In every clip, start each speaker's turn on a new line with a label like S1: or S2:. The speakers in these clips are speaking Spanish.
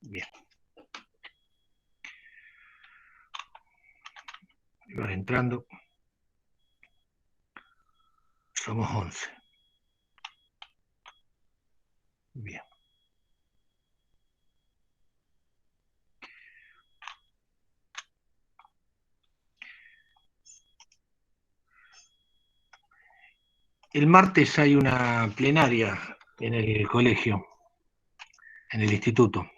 S1: Bien. Van entrando. Somos 11. Bien. El martes hay una plenaria en el colegio, en el instituto.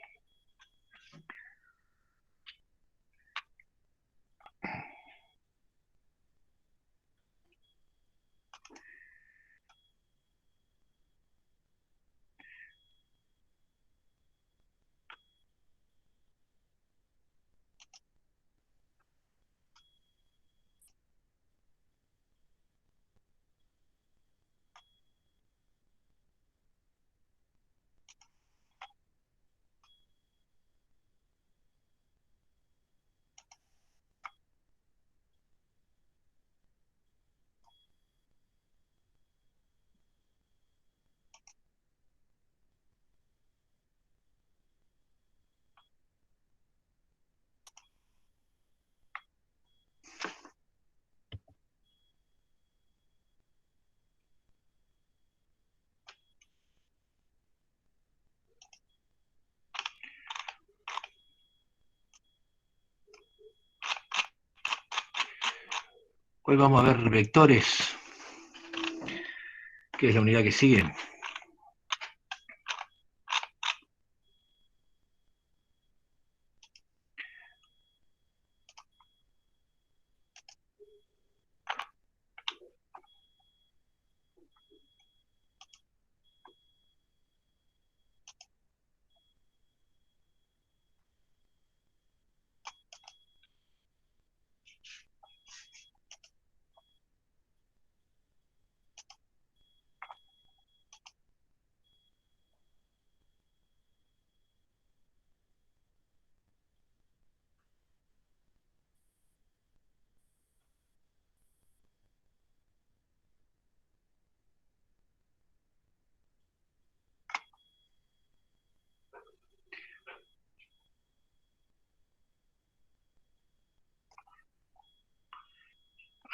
S1: Hoy vamos a ver vectores, que es la unidad que sigue.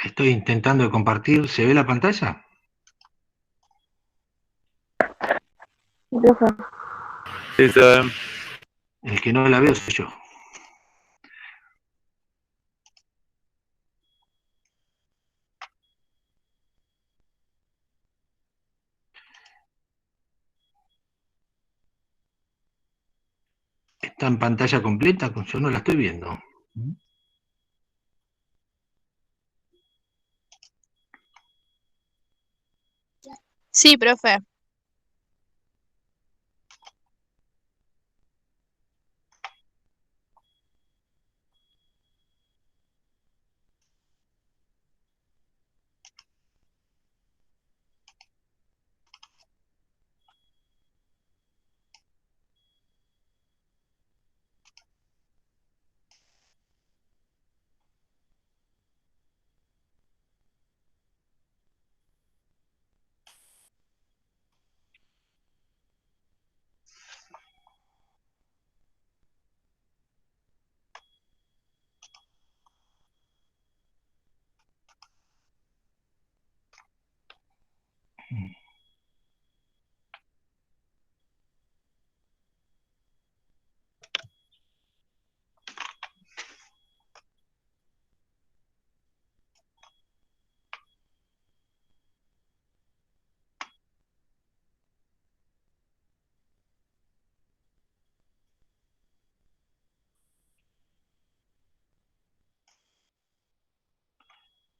S1: Estoy intentando compartir. ¿Se ve la pantalla?
S2: Sí, se ve.
S1: El que no la veo soy yo. ¿Está en pantalla completa? Yo no la estoy viendo.
S3: Sí, profe.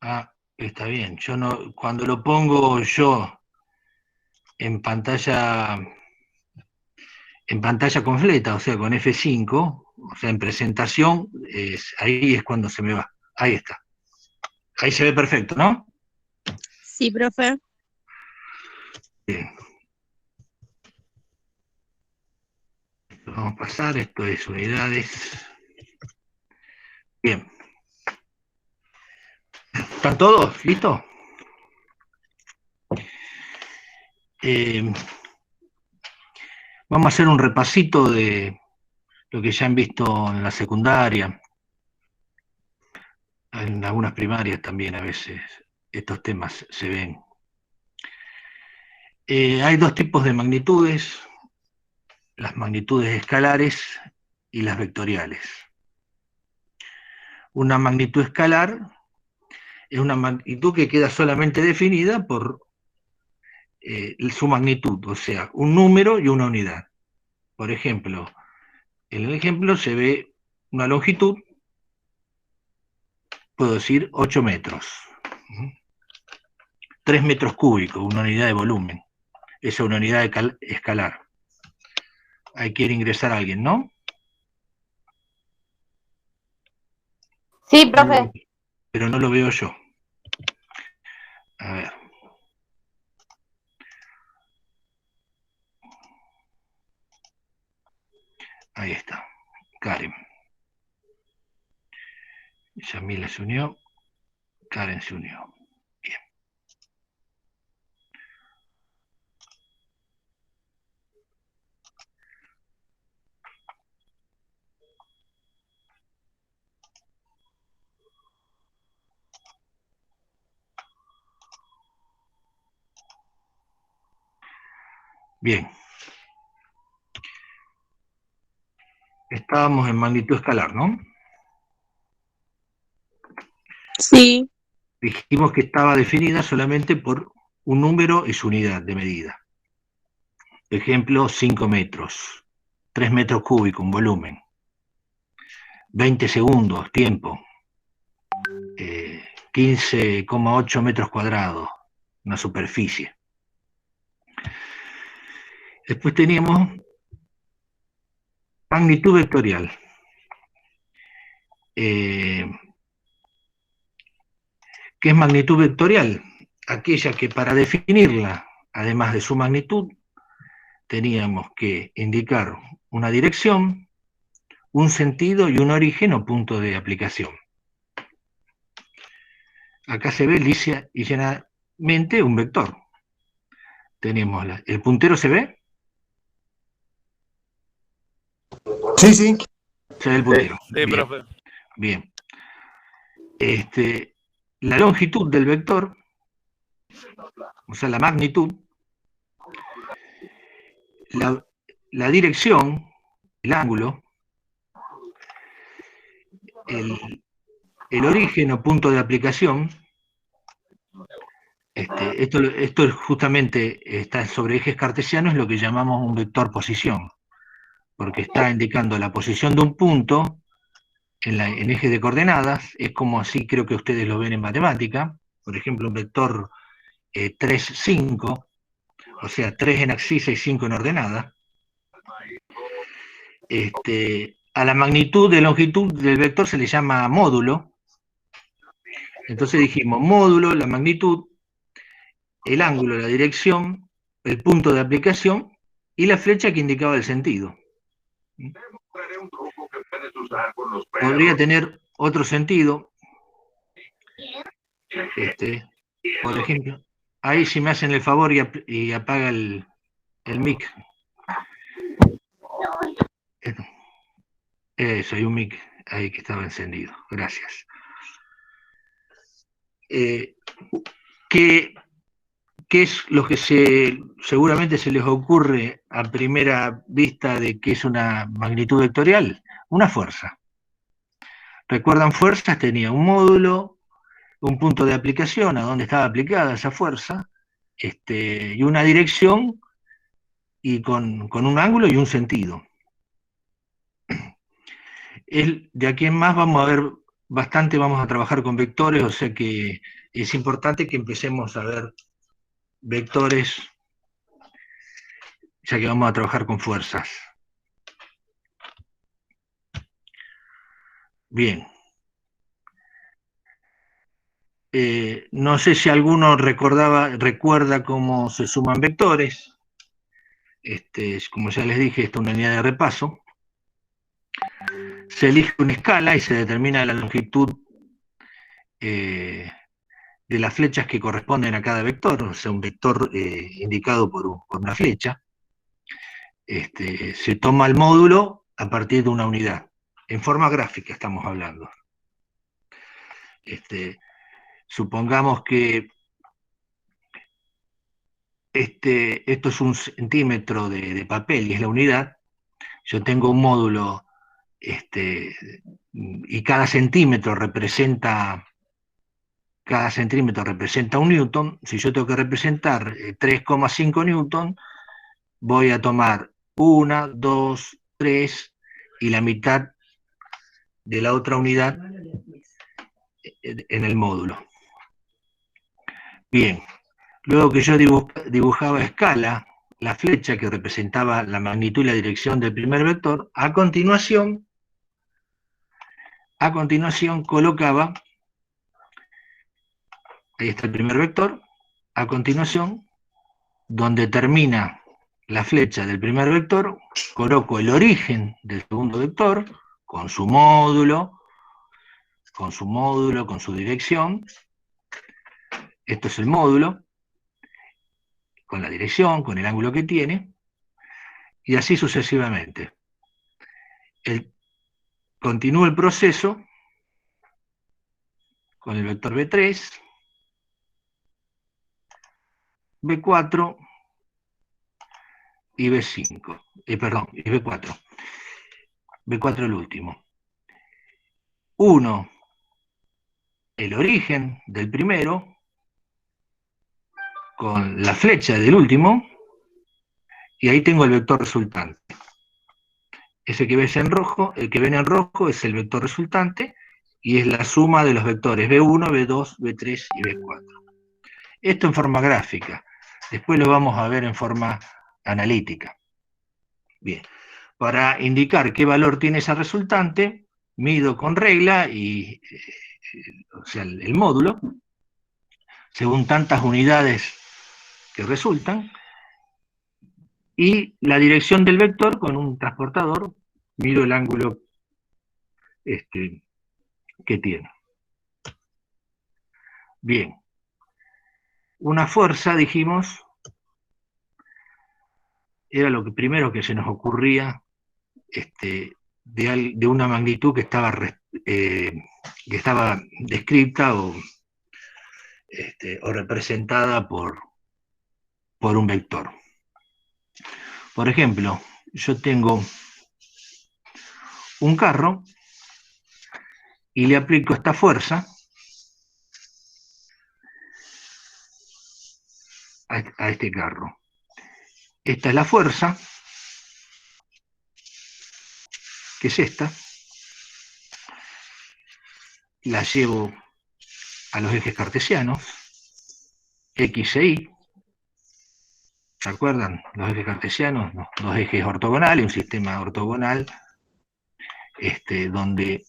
S1: Ah, está bien. Yo no, cuando lo pongo yo en pantalla completa, o sea, con F5, o sea, en presentación, ahí es cuando se me va. Ahí está. Ahí se ve perfecto, ¿no?
S3: Sí, profe.
S1: Bien. Vamos a pasar, esto es unidades. Bien. ¿Están todos? ¿Listos? Vamos a hacer un repasito de lo que ya han visto en la secundaria, en algunas primarias también a veces estos temas se ven. Hay dos tipos de magnitudes, las magnitudes escalares y las vectoriales. Una magnitud escalar es una magnitud que queda solamente definida por su magnitud, o sea, un número y una unidad. Por ejemplo, en el ejemplo se ve una longitud, puedo decir 8 metros. 3 metros cúbicos, una unidad de volumen. Esa es una unidad escalar. Ahí quiere ingresar alguien, ¿no?
S4: Sí, profe.
S1: Pero no lo veo yo. A ver. Ahí está. Karen. Yamila se unió. Karen se unió. Bien. Bien. Estábamos en magnitud escalar, ¿no?
S3: Sí.
S1: Dijimos que estaba definida solamente por un número y su unidad de medida. Ejemplo, 5 metros, 3 metros cúbicos, un volumen. 20 segundos, tiempo. 15,8 metros cuadrados, una superficie. Después teníamos magnitud vectorial. ¿Qué es magnitud vectorial? Aquella que para definirla, además de su magnitud, teníamos que indicar una dirección, un sentido y un origen o punto de aplicación. Acá se ve lisa y llanamente un vector. Tenemos el puntero, ¿se ve?
S5: Sí, sí.
S1: Se ve el puntero.
S2: Sí,
S1: Bien.
S2: profe.
S1: Bien. La longitud del vector, o sea, la magnitud, la dirección, el ángulo, el origen o punto de aplicación. Esto justamente está sobre ejes cartesianos, es lo que llamamos un vector posición, porque está indicando la posición de un punto en eje de coordenadas. Es como así creo que ustedes lo ven en matemática, por ejemplo un vector 3, 5, o sea 3 en abscisa y 5 en ordenada. A la magnitud de longitud del vector se le llama módulo. Entonces dijimos módulo, la magnitud, el ángulo, la dirección, el punto de aplicación y la flecha que indicaba el sentido. Podría tener otro sentido. Por ejemplo, ahí si me hacen el favor y apaga el mic. Eso, hay un mic ahí que estaba encendido. Gracias. ¿Qué es lo que seguramente se les ocurre a primera vista de que es una magnitud vectorial? Una fuerza. ¿Recuerdan fuerzas? Tenía un módulo, un punto de aplicación a donde estaba aplicada esa fuerza, y una dirección y con un ángulo y un sentido. De aquí en más vamos a ver bastante, vamos a trabajar con vectores, o sea que es importante que empecemos a ver vectores, ya que vamos a trabajar con fuerzas. Bien. No sé si alguno recuerda cómo se suman vectores. Como ya les dije, esta es una unidad de repaso. Se elige una escala y se determina la longitud de las flechas que corresponden a cada vector, o sea, un vector indicado por una flecha. Se toma el módulo a partir de una unidad. En forma gráfica estamos hablando. Supongamos que esto es 1 centímetro de papel y es la unidad. Yo tengo un módulo y cada centímetro representa 1 newton. Si yo tengo que representar 3,5 newton, voy a tomar 1, 2, 3 y la mitad de la otra unidad en el módulo. Bien, luego que yo dibujaba a escala la flecha que representaba la magnitud y la dirección del primer vector, a continuación colocaba, ahí está el primer vector, a continuación, donde termina la flecha del primer vector, coloco el origen del segundo vector, con su módulo, con su dirección. Esto es el módulo, con la dirección, con el ángulo que tiene, y así sucesivamente. Continúa el proceso con el vector B3, B4 y B5, perdón, y B4. B4 el último. 1, el origen del primero, con la flecha del último, y ahí tengo el vector resultante. Ese que ves en rojo, el que ven en rojo es el vector resultante, y es la suma de los vectores B1, B2, B3 y B4. Esto en forma gráfica. Después lo vamos a ver en forma analítica. Bien. Para indicar qué valor tiene esa resultante, mido con regla y, o sea, el módulo, según tantas unidades que resultan, y la dirección del vector con un transportador, mido el ángulo que tiene. Bien. Una fuerza, dijimos, era lo primero que se nos ocurría de una magnitud que estaba descrita o representada por un vector. Por ejemplo, yo tengo un carro y le aplico esta fuerza a este carro. Esta es la fuerza, que es esta. La llevo a los ejes cartesianos, X e Y. ¿Se acuerdan? Los ejes cartesianos, ¿no? Dos ejes ortogonales, un sistema ortogonal, donde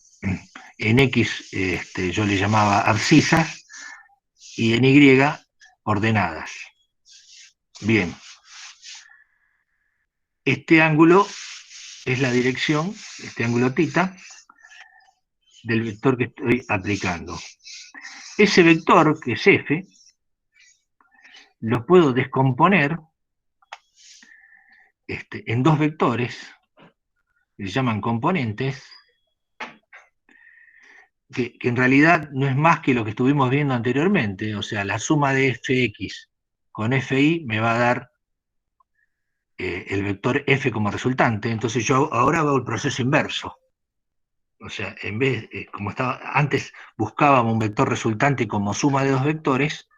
S1: en X yo le llamaba abscisas y en Y ordenadas. Bien. Este ángulo es la dirección, este ángulo θ, del vector que estoy aplicando. Ese vector, que es F, lo puedo descomponer en dos vectores, que se llaman componentes, que en realidad no es más que lo que estuvimos viendo anteriormente. O sea, la suma de fx con fi me va a dar el vector f como resultante. Entonces yo ahora hago el proceso inverso. O sea, en vez, como estaba antes, buscábamos un vector resultante como suma de dos vectores,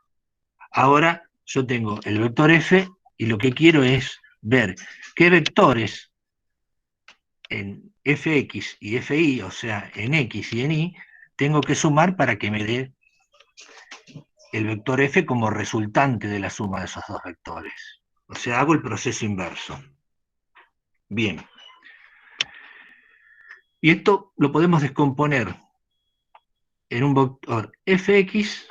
S1: ahora yo tengo el vector f y lo que quiero es ver qué vectores en fx y fi, o sea, en x y en y, tengo que sumar para que me dé el vector f como resultante de la suma de esos dos vectores. O sea, hago el proceso inverso. Bien. Y esto lo podemos descomponer en un vector fx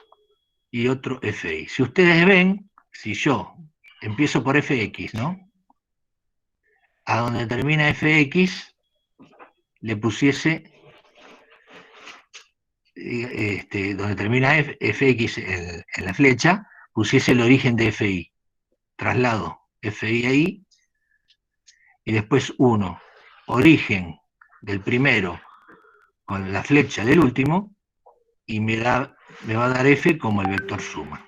S1: y otro fi. Si ustedes ven, si yo empiezo por fx, ¿no? A donde termina fx, le pusiese, donde termina fx en la flecha, pusiese el origen de fi. Traslado fi a y después 1. origen del primero con la flecha del último y me va a dar f como el vector suma.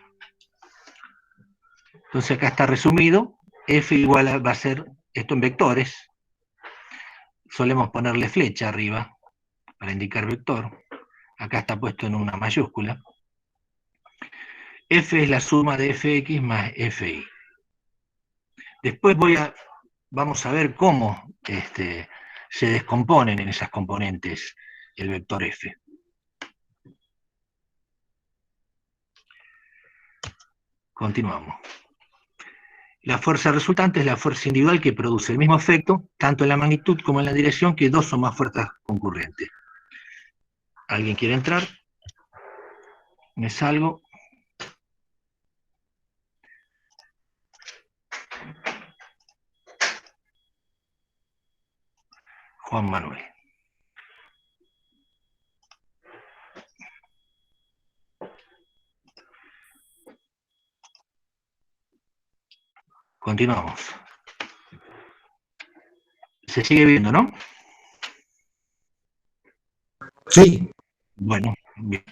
S1: Entonces acá está resumido, f igual va a ser esto en vectores. Solemos ponerle flecha arriba para indicar vector. Acá está puesto en una mayúscula. F es la suma de fx más fi. Después vamos a ver cómo se descomponen en esas componentes el vector f. Continuamos. La fuerza resultante es la fuerza individual que produce el mismo efecto, tanto en la magnitud como en la dirección, que dos o más fuerzas concurrentes. ¿Alguien quiere entrar? Me salgo. Juan Manuel. Continuamos. Se sigue viendo, ¿no?
S5: Sí.
S1: Bueno, bien.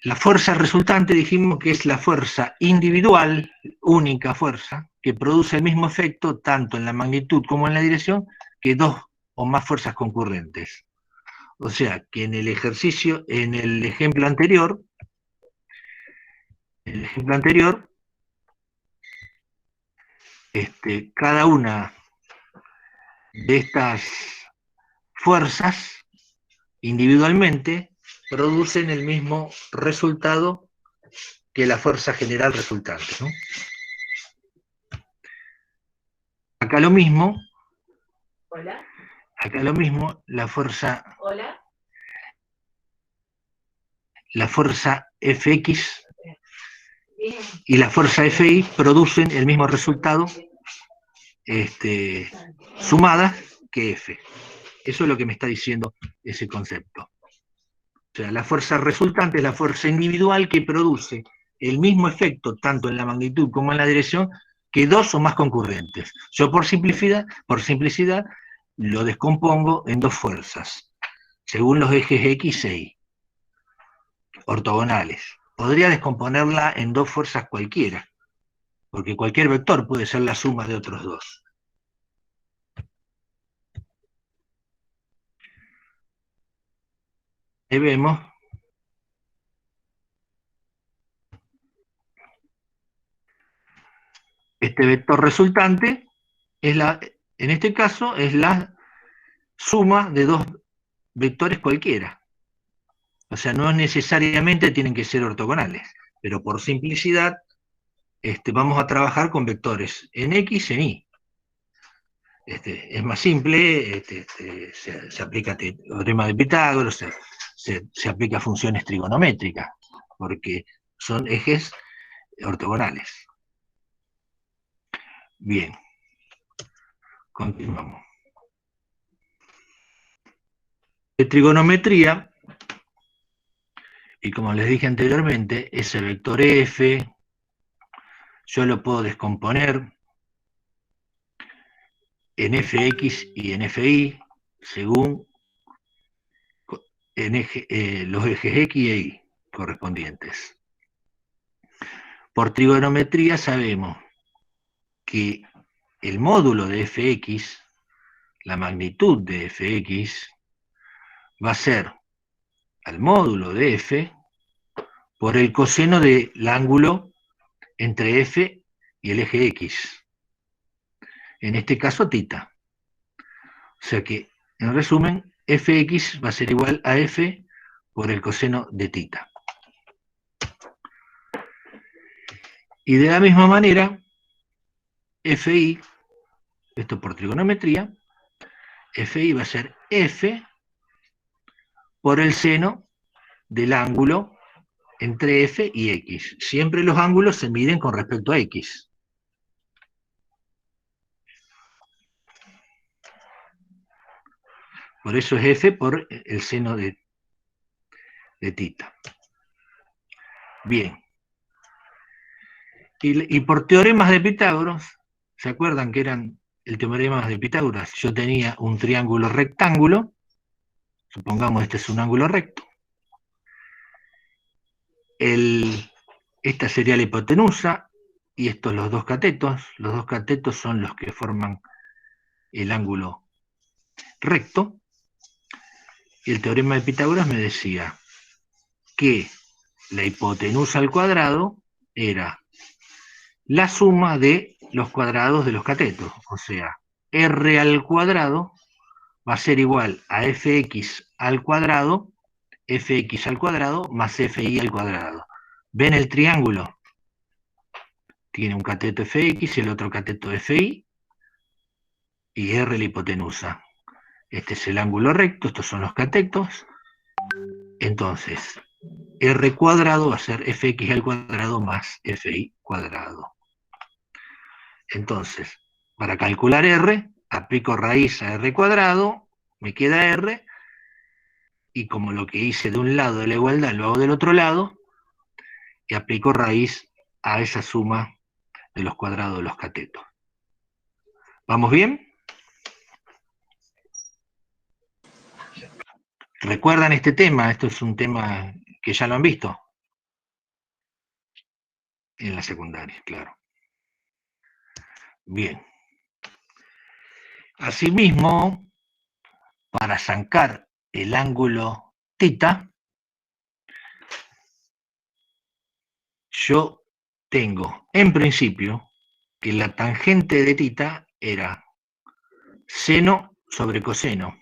S1: La fuerza resultante dijimos que es la fuerza individual, única fuerza, que produce el mismo efecto tanto en la magnitud como en la dirección que dos o más fuerzas concurrentes. O sea, que en el ejercicio, en el ejemplo anterior, cada una de estas fuerzas individualmente producen el mismo resultado que la fuerza general resultante, ¿no? Acá lo mismo.
S6: Hola.
S1: Acá lo mismo, la fuerza.
S6: Hola.
S1: La fuerza Fx y la fuerza Fi producen el mismo resultado sumadas que F. Eso es lo que me está diciendo ese concepto. O sea, la fuerza resultante es la fuerza individual que produce el mismo efecto, tanto en la magnitud como en la dirección, que dos o más concurrentes. Yo por simplicidad lo descompongo en dos fuerzas, según los ejes X e Y, ortogonales. Podría descomponerla en dos fuerzas cualquiera, porque cualquier vector puede ser la suma de otros dos. Ahí vemos. Este vector resultante en este caso es la suma de dos vectores cualquiera. O sea, no necesariamente tienen que ser ortogonales, pero por simplicidad vamos a trabajar con vectores en X y en Y. Es más simple, se aplica teorema de Pitágoras, se aplica funciones trigonométricas, porque son ejes ortogonales. Bien, continuamos. De trigonometría, y como les dije anteriormente, ese vector F, yo lo puedo descomponer en Fx y en Fi, según los ejes X y Y correspondientes. Por trigonometría sabemos que el módulo de Fx, la magnitud de Fx, va a ser al módulo de F por el coseno del ángulo entre F y el eje X. En este caso, tita. O sea que, en resumen, Fx va a ser igual a F por el coseno de tita. Y de la misma manera, Fi, esto por trigonometría, Fi va a ser F por el seno del ángulo entre F y X. Siempre los ángulos se miden con respecto a X. Por eso es F por el seno de tita. Bien. Y por teoremas de Pitágoras, ¿se acuerdan que eran el teorema de Pitágoras. Yo tenía un triángulo rectángulo, supongamos este es un ángulo recto. Esta sería la hipotenusa, y estos los dos catetos. Los dos catetos son los que forman el ángulo recto. Y el teorema de Pitágoras me decía que la hipotenusa al cuadrado era la suma de los cuadrados de los catetos, o sea, r al cuadrado va a ser igual a fx al cuadrado más fi al cuadrado. ¿Ven el triángulo? Tiene un cateto fx y el otro cateto fi, y r la hipotenusa. Este es el ángulo recto, estos son los catetos. Entonces, r cuadrado va a ser fx al cuadrado más fi cuadrado. Entonces, para calcular r, aplico raíz a r cuadrado, me queda r, y como lo que hice de un lado de la igualdad lo hago del otro lado, y aplico raíz a esa suma de los cuadrados de los catetos. ¿Vamos bien? ¿Recuerdan este tema? Esto es un tema que ya lo han visto en la secundaria, claro. Bien. Asimismo, para sacar el ángulo θ, yo tengo, en principio, que la tangente de θ era seno sobre coseno.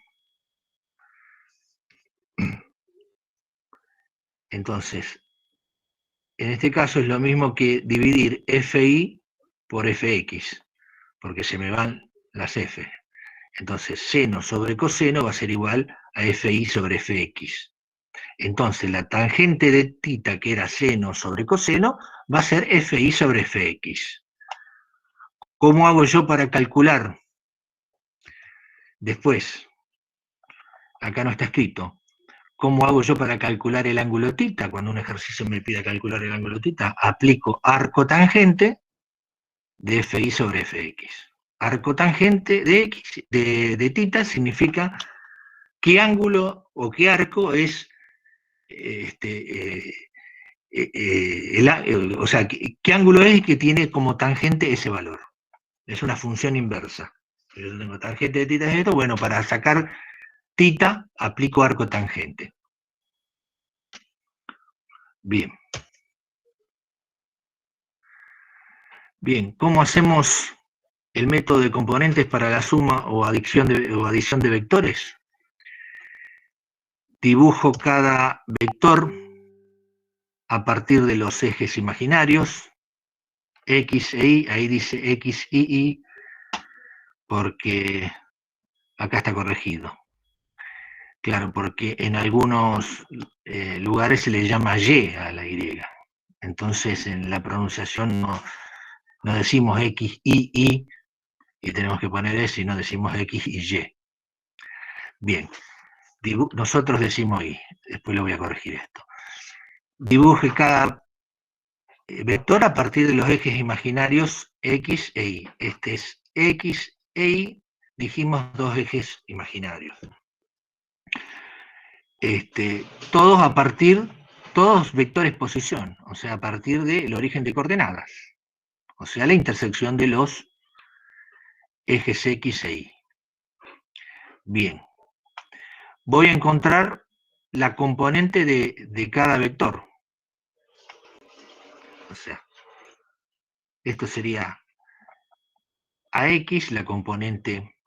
S1: Entonces, en este caso es lo mismo que dividir fi por fx, porque se me van las f. Entonces, seno sobre coseno va a ser igual a fi sobre fx. Entonces, la tangente de θ, que era seno sobre coseno, va a ser fi sobre fx. ¿Cómo hago yo para calcular? Después, acá no está escrito. ¿Cómo hago yo para calcular el ángulo θ? Cuando un ejercicio me pide calcular el ángulo θ, aplico arco tangente de fi sobre fx. Arco tangente de θ significa qué ángulo o qué arco es o sea, qué ángulo es que tiene como tangente ese valor. Es una función inversa. Yo tengo tangente de θ es esto, bueno, para sacar θ aplico arco tangente. Bien. Bien, ¿cómo hacemos el método de componentes para la suma o adición de vectores? Dibujo cada vector a partir de los ejes imaginarios, x e y, ahí dice x y y, porque acá está corregido. Claro, porque en algunos lugares se le llama y a la y. Entonces en la pronunciación no decimos x, y tenemos que poner s, y no decimos x y y. Bien, nosotros decimos y, después lo voy a corregir esto. Dibuje cada vector a partir de los ejes imaginarios x e y. Este es x e y, dijimos dos ejes imaginarios. Todos vectores posición, o sea, a partir del origen de coordenadas, o sea, la intersección de los ejes x e y. Bien, voy a encontrar la componente de cada vector. O sea, esto sería ax, la componente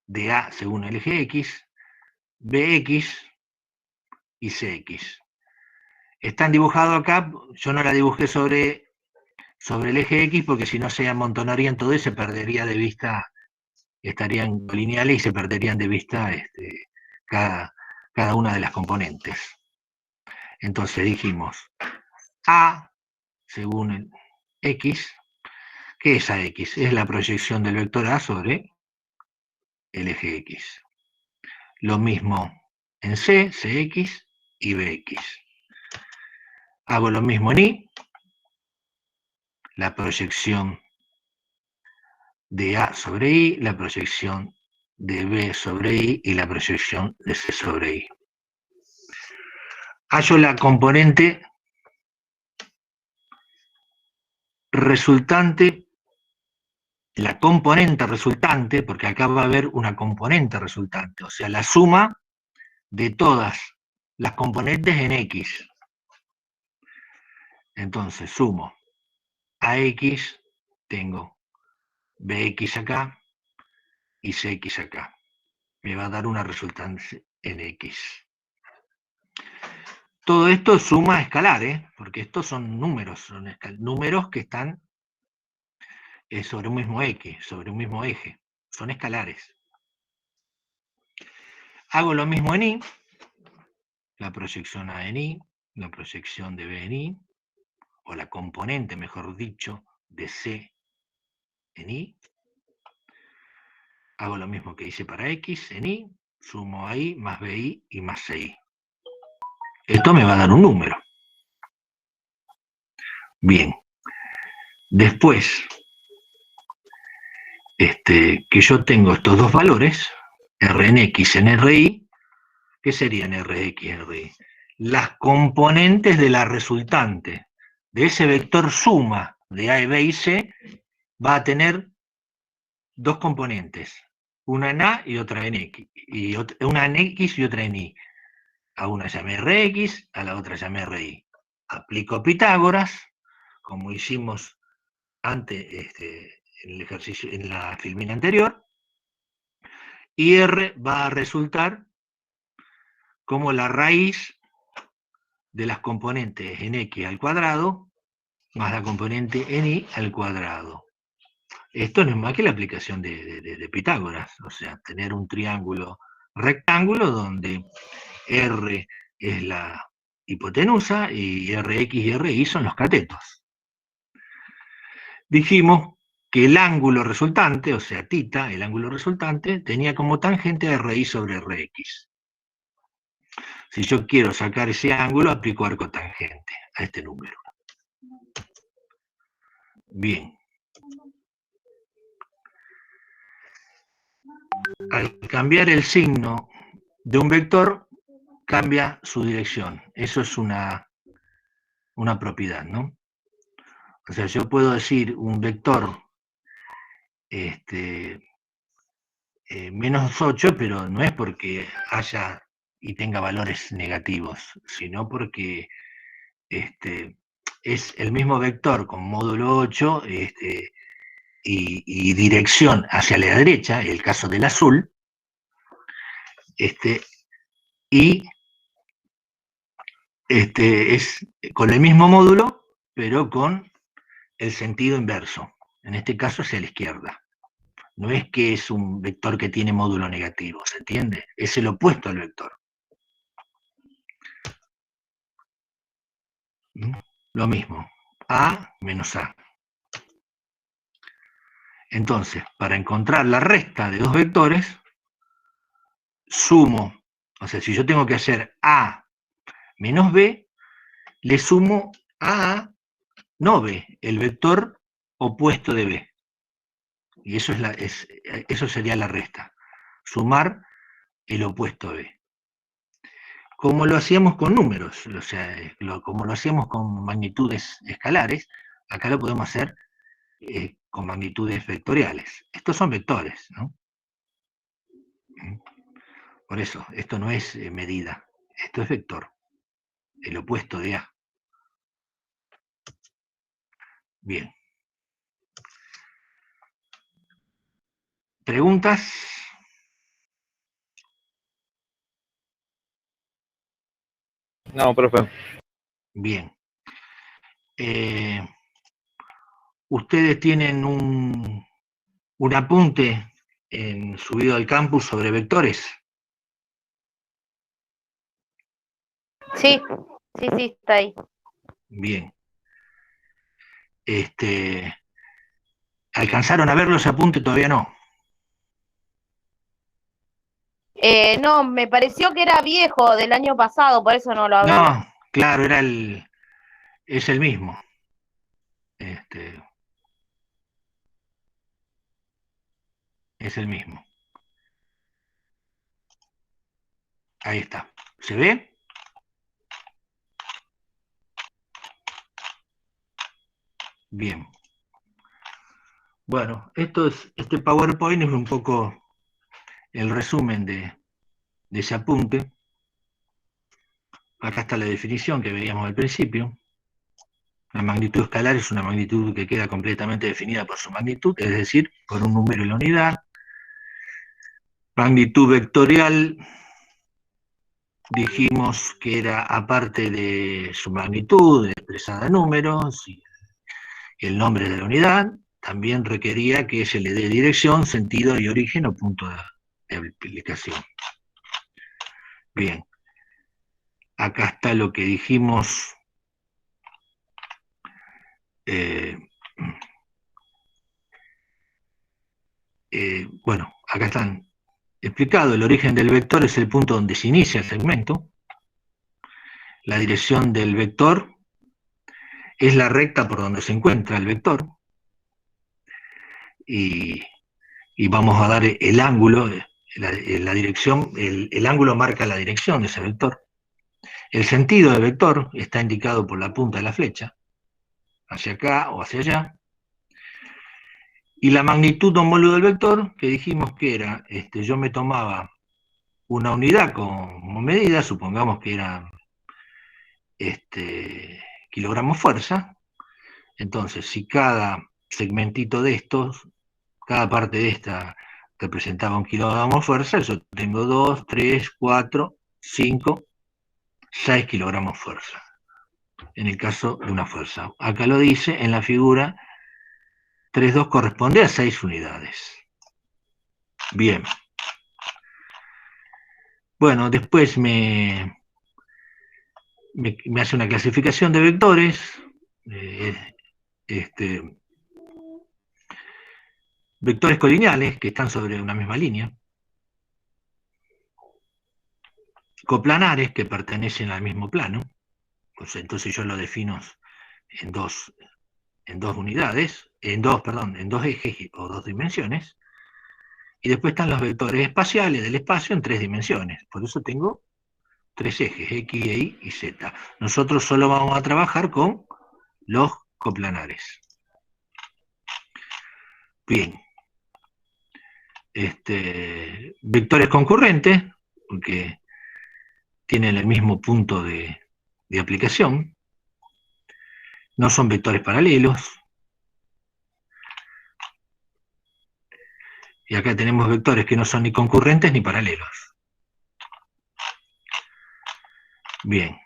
S1: de a según el eje x, bx y cx. Están dibujados acá, yo no la dibujé sobre el eje x porque si no se amontonarían todo y se perdería de vista, estarían lineales y se perderían de vista cada una de las componentes. Entonces dijimos a según el x. ¿Qué es ax? Es la proyección del vector a sobre el eje x. Lo mismo en c, cx y bx. Hago lo mismo en y, la proyección de A sobre I, la proyección de B sobre I y la proyección de C sobre I. Hallo la componente resultante, la componente resultante, porque acá va a haber una componente resultante, o sea, la suma de todas las componentes en X. Entonces, sumo a X, tengo Bx acá y Cx acá. Me va a dar una resultante en X. Todo esto es suma escalar, porque estos son números que están sobre un mismo X, sobre un mismo eje. Son escalares. Hago lo mismo en Y, la proyección A en Y, la proyección de B en Y, o la componente, mejor dicho, de C en Y. Hago lo mismo que hice para X en Y, sumo a Y más BI y más CI. Esto me va a dar un número. Bien. Después, que yo tengo estos dos valores, R en X en RI, ¿qué serían Rx y RI? Las componentes de la resultante de ese vector suma de A, B y C va a tener dos componentes, una en A y otra en X, una en X y otra en Y. A una llamé Rx, a la otra llamé RI. Aplico Pitágoras, como hicimos antes en el ejercicio, en la filmina anterior, y R va a resultar como la raíz de las componentes en X al cuadrado más la componente en Y al cuadrado. Esto no es más que la aplicación de Pitágoras, o sea, tener un triángulo rectángulo donde R es la hipotenusa y Rx y RI son los catetos. Dijimos que el ángulo resultante, o sea, θ, el ángulo resultante, tenía como tangente RI sobre Rx. Si yo quiero sacar ese ángulo, aplico arco tangente a este número. Bien. Al cambiar el signo de un vector, cambia su dirección. Eso es una propiedad, ¿no? O sea, yo puedo decir un vector menos 8, pero no es porque haya y tenga valores negativos, sino porque es el mismo vector con módulo 8 y dirección hacia la derecha, el caso del azul, y es con el mismo módulo, pero con el sentido inverso. En este caso hacia la izquierda. No es que es un vector que tiene módulo negativo, ¿se entiende? Es el opuesto al vector. Lo mismo, A menos A. Entonces, para encontrar la resta de dos vectores, sumo, o sea, si yo tengo que hacer A menos B, le sumo a no B, el vector opuesto de B. Y eso, eso sería la resta. Sumar el opuesto de B. Como lo hacíamos con números, o sea, como lo hacíamos con magnitudes escalares, acá lo podemos hacer con magnitudes vectoriales. Estos son vectores, ¿no? Por eso, esto no es medida, esto es vector, el opuesto de A. Bien. ¿Preguntas?
S2: No, profe.
S1: Bien. Ustedes tienen un apunte subido al campus sobre vectores.
S4: Sí, sí, está ahí.
S1: Bien. ¿Alcanzaron a ver los apuntes? Todavía no.
S4: No, me pareció que era viejo del año pasado, por eso no lo abrí.
S1: No, claro, es el mismo. es el mismo. Ahí está. ¿Se ve? Bien. Bueno, este PowerPoint es un poco el resumen de ese apunte. Acá está la definición que veíamos al principio. La magnitud escalar es una magnitud que queda completamente definida por su magnitud, es decir, por un número y la unidad. Magnitud vectorial, dijimos que era aparte de su magnitud, expresada en números, y el nombre de la unidad, también requería que se le dé dirección, sentido y origen o punto de aplicación. Bien. Acá está lo que dijimos. Bueno, acá están explicado. El origen del vector es el punto donde se inicia el segmento. La dirección del vector es la recta por donde se encuentra el vector. Y vamos a dar el ángulo, la dirección, el ángulo marca la dirección de ese vector. El sentido del vector está indicado por la punta de la flecha, hacia acá o hacia allá. Y la magnitud o módulo del vector, que dijimos que era, yo me tomaba una unidad como medida, supongamos que era kilogramos fuerza. Entonces, si cada segmentito de estos, cada parte de esta representaba un kilogramo fuerza, yo tengo 2, 3, 4, 5, 6 kilogramos fuerza, en el caso de una fuerza. Acá lo dice en la figura, 3,2 corresponde a 6 unidades. Bien. Bueno, después me hace una clasificación de vectores, vectores colineales que están sobre una misma línea, coplanares que pertenecen al mismo plano, pues entonces yo lo defino en dos unidades, en dos ejes o dos dimensiones, y después están los vectores espaciales del espacio en 3 dimensiones, por eso tengo 3 ejes, X, Y y Z. Nosotros solo vamos a trabajar con los coplanares. Bien. Vectores concurrentes, porque tienen el mismo punto de aplicación. No son vectores paralelos. Y acá tenemos vectores que no son ni concurrentes ni paralelos. Bien.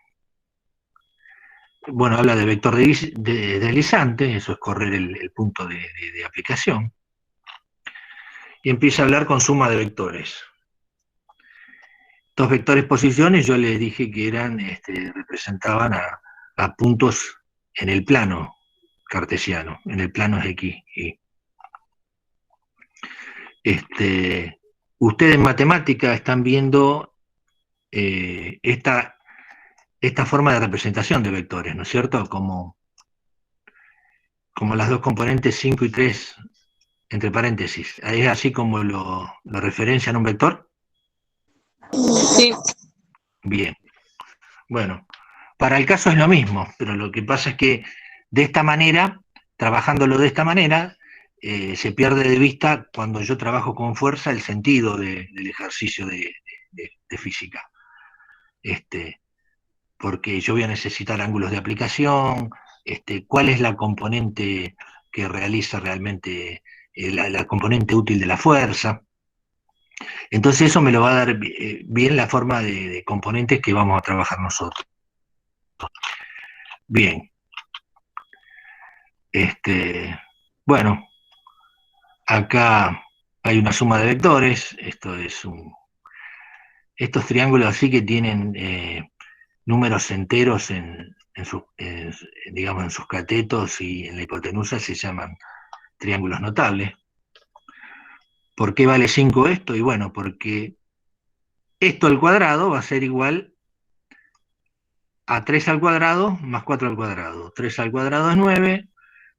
S1: Bueno, habla de vector deslizante, eso es correr el punto de aplicación. Y empieza a hablar con suma de vectores. Estos vectores posiciones yo les dije que eran, representaban a puntos en el plano cartesiano, en el plano X, Y. Ustedes en matemática están viendo esta forma de representación de vectores, ¿no es cierto? Como las dos componentes 5 y 3 entre paréntesis. ¿Es así como lo referencian un vector?
S3: Sí.
S1: Bien. Bueno, para el caso es lo mismo, pero lo que pasa es que de esta manera, trabajándolo de esta manera, se pierde de vista cuando yo trabajo con fuerza el sentido del ejercicio de física. Porque yo voy a necesitar ángulos de aplicación, cuál es la componente que realiza realmente, la componente útil de la fuerza. Entonces eso me lo va a dar bien la forma de componentes que vamos a trabajar nosotros. Bien. Bueno, acá hay una suma de vectores. Estos triángulos así que tienen números enteros digamos, en sus catetos y en la hipotenusa se llaman triángulos notables. ¿Por qué vale 5 esto? Y bueno, porque esto al cuadrado va a ser igual a 3 al cuadrado más 4 al cuadrado. 3 al cuadrado es 9,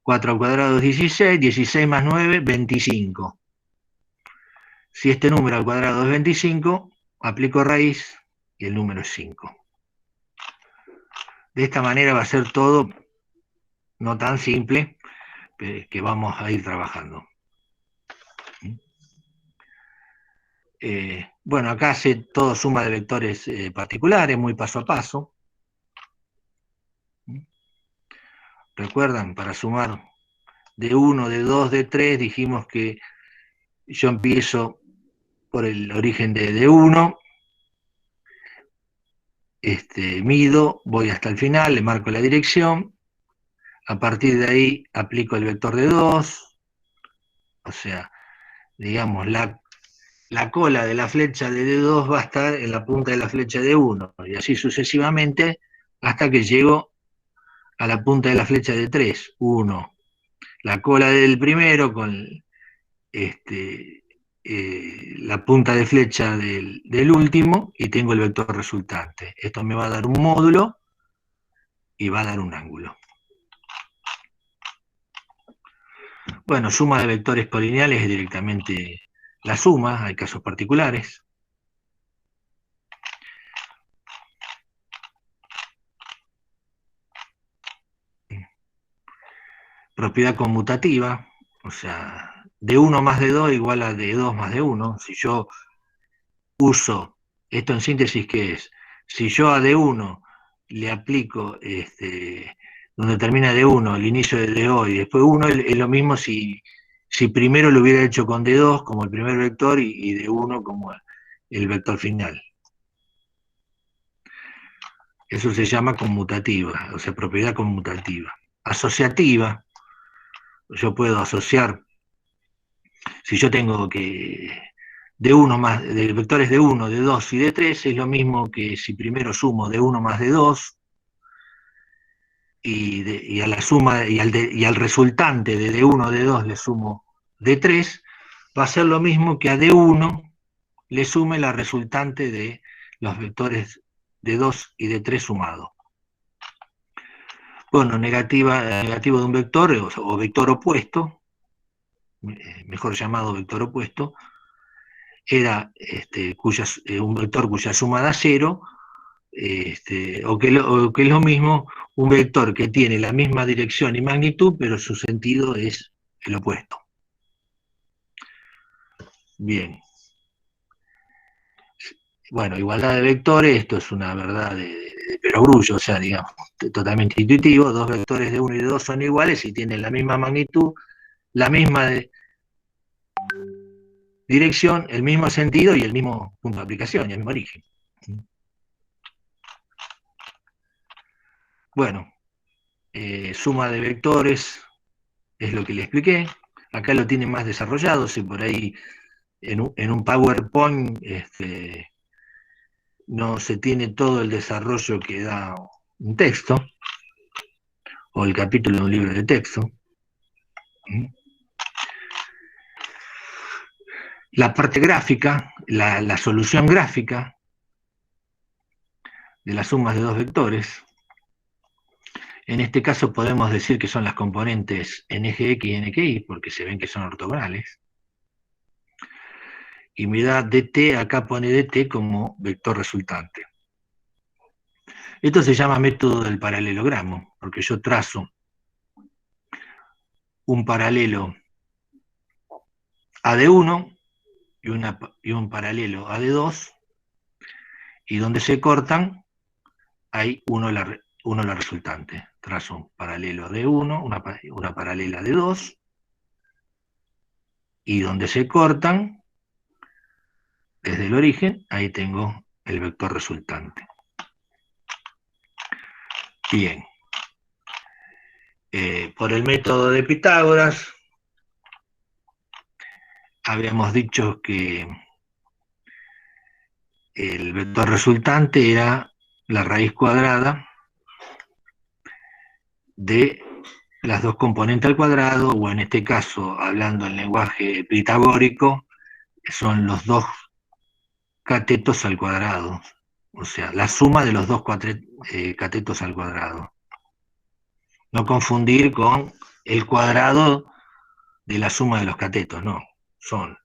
S1: 4 al cuadrado es 16, 16 más 9, 25. Si este número al cuadrado es 25, aplico raíz y el número es 5. De esta manera va a ser todo no tan simple, que vamos a ir trabajando. Bueno, acá hace todo suma de vectores particulares, muy paso a paso. ¿Recuerdan? Para sumar de 1, de 2, de 3, dijimos que yo empiezo por el origen de 1, mido, voy hasta el final, le marco la dirección, a partir de ahí aplico el vector de 2, o sea, digamos, la cola de la flecha de D2 va a estar en la punta de la flecha de 1, y así sucesivamente hasta que llego a la punta de la flecha de 3, 1. La cola del primero con la punta de flecha del último, y tengo el vector resultante. Esto me va a dar un módulo y va a dar un ángulo. Bueno, suma de vectores polineales es directamente la suma, hay casos particulares. Propiedad conmutativa, o sea, de 1 más de 2 igual a de 2 más de 1. Si yo uso, esto en síntesis, ¿qué es? Si yo a D1 le aplico, donde termina D1, el inicio de D2 y después 1, es lo mismo si primero lo hubiera hecho con D2 como el primer vector y D1 como el vector final. Eso se llama conmutativa, o sea, propiedad conmutativa. Asociativa, yo puedo asociar, si yo tengo que de vectores de 1, de 2 y de 3, es lo mismo que si primero sumo de 1 más de 2 y a la suma y al resultante de D1 de 2 le sumo D3, va a ser lo mismo que a D1 le sume la resultante de los vectores de 2 y de 3 sumados. Bueno, negativo de un vector o vector opuesto, mejor llamado vector opuesto, era un vector cuya suma da 0, o que es lo mismo, un vector que tiene la misma dirección y magnitud, pero su sentido es el opuesto. Bien. Bueno, igualdad de vectores, esto es una verdad de perogrullo, o sea, digamos, totalmente intuitivo. Dos vectores de 1 y de 2 son iguales y tienen la misma magnitud, la misma dirección, el mismo sentido y el mismo punto de aplicación y el mismo origen. Bueno, suma de vectores es lo que le expliqué. Acá lo tiene más desarrollado, si por ahí en un PowerPoint no se tiene todo el desarrollo que da un texto o el capítulo de un libro de texto. La parte gráfica, la solución gráfica de las sumas de dos vectores, en este caso podemos decir que son las componentes en eje X y en eje Y, porque se ven que son ortogonales. Y me da dt, acá pone dt como vector resultante. Esto se llama método del paralelogramo, porque yo trazo un paralelo a D1 y un paralelo a D2, y donde se cortan hay uno la resultante. Trazo un paralelo a D1, una paralela a D2, y donde se cortan, desde el origen, ahí tengo el vector resultante. Bien. Por el método de Pitágoras, habíamos dicho que el vector resultante era la raíz cuadrada de las dos componentes al cuadrado, o en este caso, hablando en lenguaje pitagórico, son los dos catetos al cuadrado, o sea, la suma de los dos catetos al cuadrado. No confundir con el cuadrado de la suma de los catetos, no, son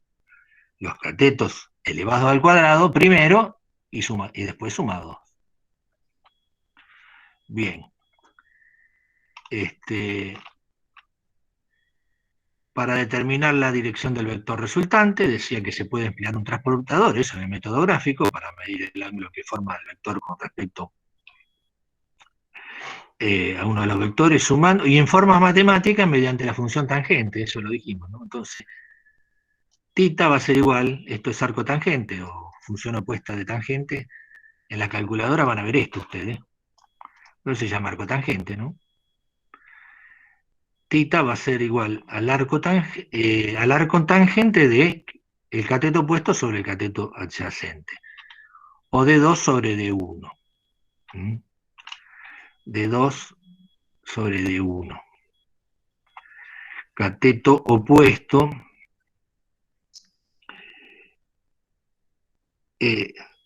S1: los catetos elevados al cuadrado primero y después sumados. Bien. Para determinar la dirección del vector resultante, decía que se puede emplear un transportador, eso en el método gráfico, para medir el ángulo que forma el vector con respecto a uno de los vectores, sumando, y en formas matemáticas mediante la función tangente, eso lo dijimos, ¿no? Entonces, θ va a ser igual, esto es arco tangente, o función opuesta de tangente, en la calculadora van a ver esto ustedes, no se llama arco tangente, ¿no? Θ va a ser igual al arco tangente de el cateto opuesto sobre el cateto adyacente, o D2 sobre D1. D2 sobre D1. Cateto opuesto.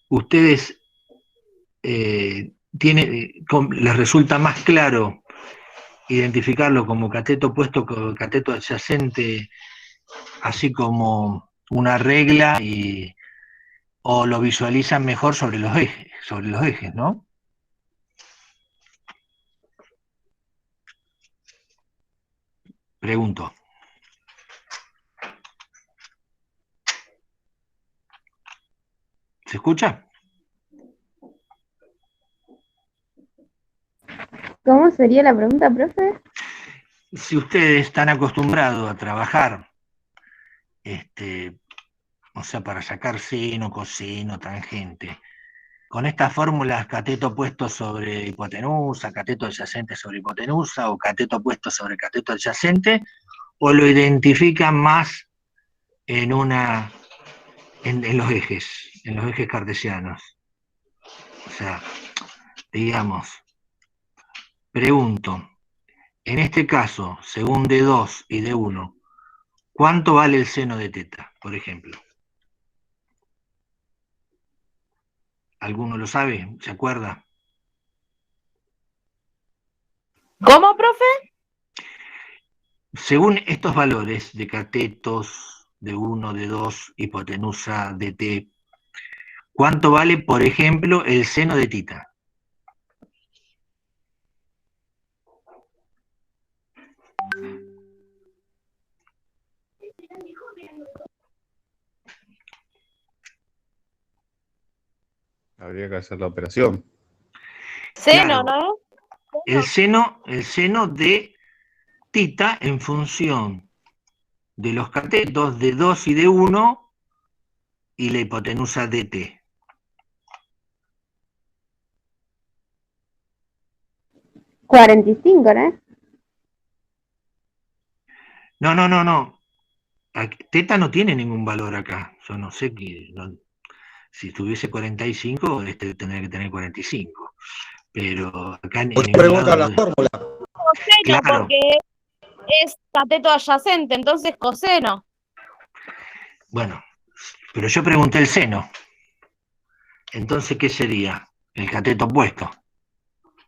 S1: Ustedes les resulta más claro identificarlo como cateto opuesto con cateto adyacente, así como una regla, o lo visualizan mejor sobre los ejes, ¿no? Pregunto. ¿Se escucha?
S3: ¿Cómo sería la pregunta, profe?
S1: Si ustedes están acostumbrados a trabajar, o sea, para sacar seno, coseno, tangente, con estas fórmulas, cateto opuesto sobre hipotenusa, cateto adyacente sobre hipotenusa, o cateto opuesto sobre cateto adyacente, o lo identifican más en los ejes cartesianos. O sea, digamos, pregunto, en este caso, según D2 y D1, ¿cuánto vale el seno de teta, por ejemplo? ¿Alguno lo sabe? ¿Se acuerda?
S4: ¿Cómo, profe?
S1: Según estos valores de catetos, D1, D2, hipotenusa, DT, ¿cuánto vale, por ejemplo, el seno de tita?
S2: Habría que hacer la operación.
S4: Seno,
S1: Claro,
S4: ¿no?
S1: el seno de tita en función de los catetos de 2 y de 1 y la hipotenusa DT.
S3: $45, ¿no?
S1: No. Teta no tiene ningún valor acá. Yo no sé si tuviese 45, tendría que tener 45. Pero acá en
S5: Pues
S1: ningún
S5: pregunta
S1: lado.
S5: la fórmula.
S4: Coseno,
S1: Claro.
S4: porque es cateto adyacente, entonces coseno.
S1: Bueno, pero yo pregunté el seno. Entonces, ¿qué sería? El cateto opuesto.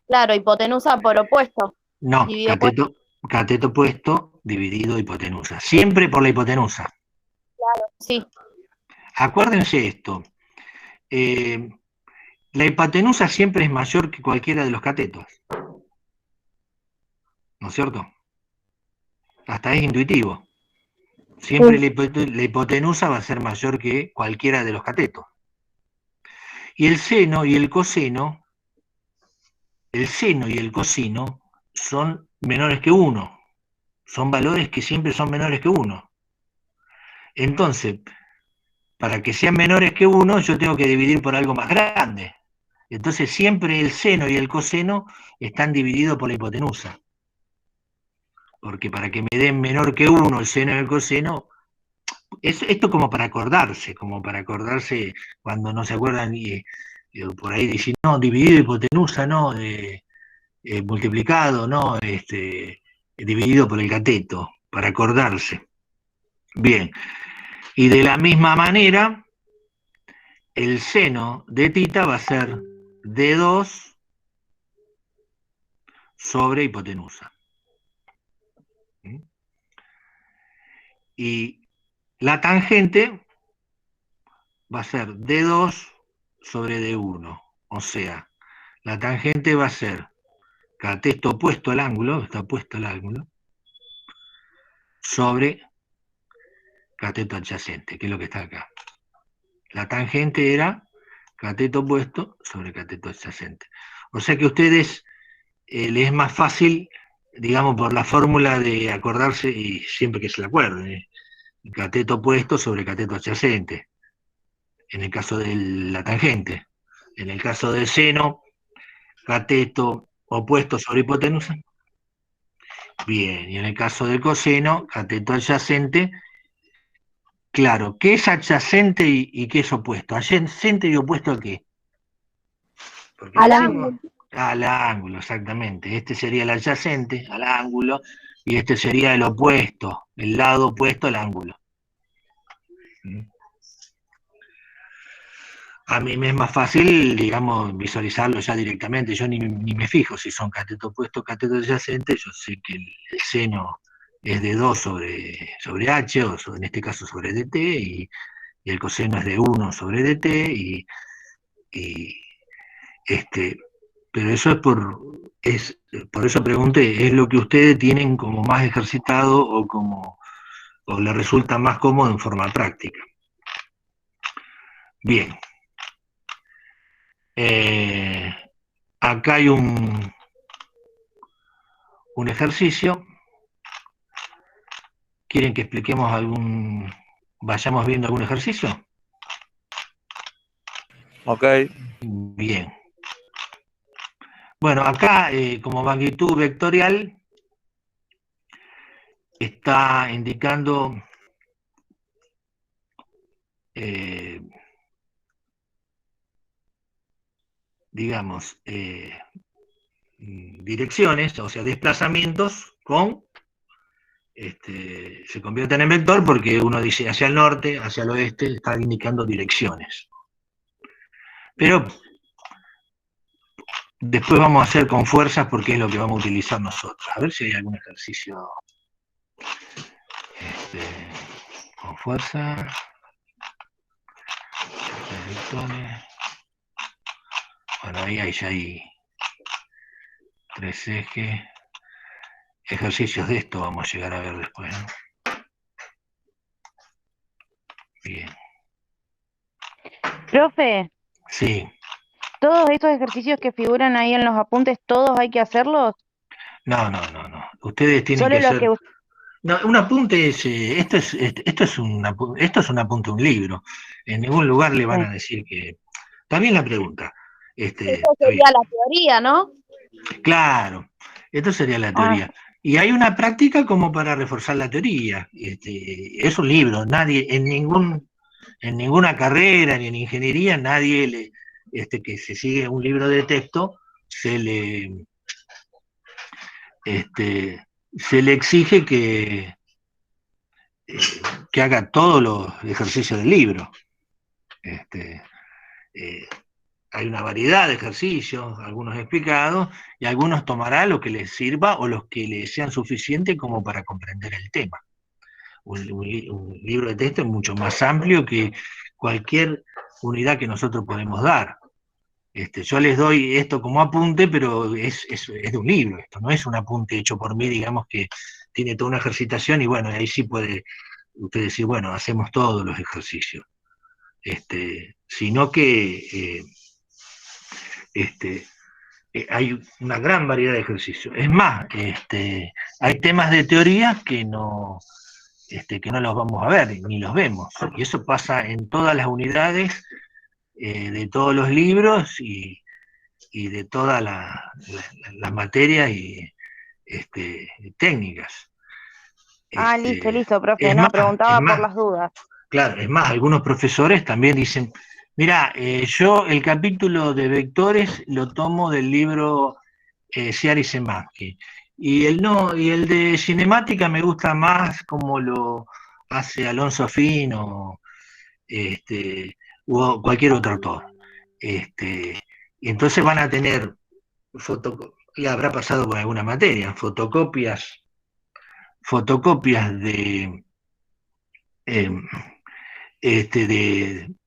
S4: Claro, hipotenusa por opuesto.
S1: No,
S4: Dividido por...
S1: cateto opuesto dividido hipotenusa. Siempre por la hipotenusa.
S4: Sí,
S1: Acuérdense esto. La hipotenusa siempre es mayor que cualquiera de los catetos. ¿No es cierto? Hasta es intuitivo. Siempre la hipotenusa va a ser mayor que cualquiera de los catetos. Y el seno y el coseno son menores que 1. Son valores que siempre son menores que 1. Entonces, para que sean menores que 1, yo tengo que dividir por algo más grande. Entonces, siempre el seno y el coseno están divididos por la hipotenusa. Porque para que me den menor que 1 el seno y el coseno, esto como para acordarse cuando no se acuerdan, por ahí dicen, no, dividido hipotenusa, no, multiplicado, no, dividido por el cateto, para acordarse. Bien, y de la misma manera, el seno de tita va a ser D2 sobre hipotenusa. Y la tangente va a ser D2 sobre D1. O sea, la tangente va a ser cateto opuesto al ángulo, está opuesto al ángulo, sobre cateto adyacente, que es lo que está acá. La tangente era cateto opuesto sobre cateto adyacente. O sea que a ustedes les es más fácil, digamos, por la fórmula de acordarse, y siempre que se la acuerden, cateto opuesto sobre cateto adyacente, en el caso de la tangente. En el caso del seno, cateto opuesto sobre hipotenusa. Bien, y en el caso del coseno, cateto adyacente. Claro, ¿qué es adyacente y qué es opuesto? ¿Adyacente y opuesto a qué? Porque
S3: Al
S1: decimos
S3: ángulo.
S1: al ángulo, exactamente. Este sería el adyacente al ángulo y este sería el opuesto, el lado opuesto al ángulo. A mí me es más fácil, digamos, visualizarlo ya directamente. Yo ni me fijo si son cateto opuesto o cateto adyacente. Yo sé que el seno es de 2 sobre H, en este caso sobre DT, y el coseno es de 1 sobre DT, y pero eso por eso pregunté, ¿es lo que ustedes tienen como más ejercitado o les resulta más cómodo en forma práctica? Bien. Acá hay un ejercicio. ¿Quieren que expliquemos vayamos viendo algún ejercicio?
S6: Ok.
S1: Bien. Bueno, acá como magnitud vectorial está indicando digamos, direcciones, o sea, desplazamientos se convierten en vector porque uno dice hacia el norte, hacia el oeste, está indicando direcciones. Pero después vamos a hacer con fuerzas porque es lo que vamos a utilizar nosotros. A ver si hay algún ejercicio con fuerza. Bueno, ahí ya hay 3 ejes. Ejercicios de esto vamos a llegar a ver después, ¿no? Bien.
S4: Profe,
S1: Sí.
S4: ¿todos estos ejercicios que figuran ahí en los apuntes, todos hay que hacerlos?
S1: No. Ustedes tienen
S4: Solo
S1: que
S4: los
S1: hacer.
S4: que...
S1: No, un apunte es. Esto es un apunte de un libro. En ningún lugar le van a decir que. Está bien la pregunta.
S4: Eso
S1: Está bien.
S4: sería la teoría, ¿no?
S1: Claro, esto sería la teoría. Y hay una práctica como para reforzar la teoría. Es un libro, nadie, en ninguna carrera ni en ingeniería, nadie que se sigue un libro de texto, se le exige que haga todos los ejercicios del libro. Hay una variedad de ejercicios, algunos explicados, y algunos tomará lo que les sirva o los que les sean suficientes como para comprender el tema. Un libro de texto es mucho más amplio que cualquier unidad que nosotros podemos dar. Yo les doy esto como apunte, pero es de un libro, esto no es un apunte hecho por mí, digamos que tiene toda una ejercitación y bueno, ahí sí puede usted decir, bueno, hacemos todos los ejercicios. Sino que hay una gran variedad de ejercicios. Es más, hay temas de teoría que no los vamos a ver, ni los vemos. Y eso pasa en todas las unidades, de todos los libros y de todas las materias y técnicas.
S4: Listo, profe.
S1: Es
S4: No,
S1: más,
S4: preguntaba por las dudas.
S1: claro, es más, algunos profesores también dicen, mira, yo el capítulo de vectores lo tomo del libro Ciar y Semansky, y el de cinemática me gusta más como lo hace Alonso Fino o cualquier otro autor. Y entonces van a tener, y habrá pasado con alguna materia, fotocopias de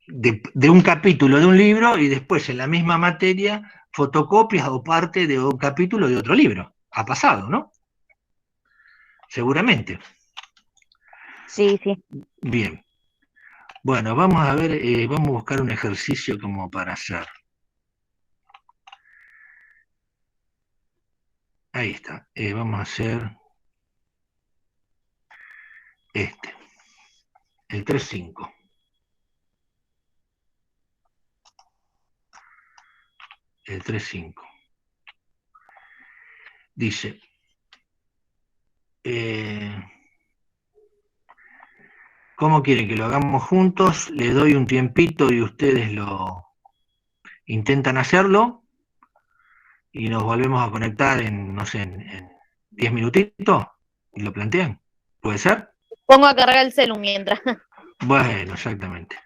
S1: de un capítulo de un libro y después en la misma materia fotocopias o parte de un capítulo de otro libro. Ha pasado, ¿no? Seguramente.
S6: Sí, sí.
S1: Bien. Bueno, vamos a ver, vamos a buscar un ejercicio como para hacer. Ahí está. Vamos a hacer este, el 3.5. El 3.5. Dice, ¿cómo quieren que lo hagamos juntos? Les doy un tiempito y ustedes lo intentan hacerlo y nos volvemos a conectar en, no sé, en 10 minutitos y lo plantean. ¿Puede ser?
S4: Pongo a cargar el celu mientras.
S1: Bueno, exactamente.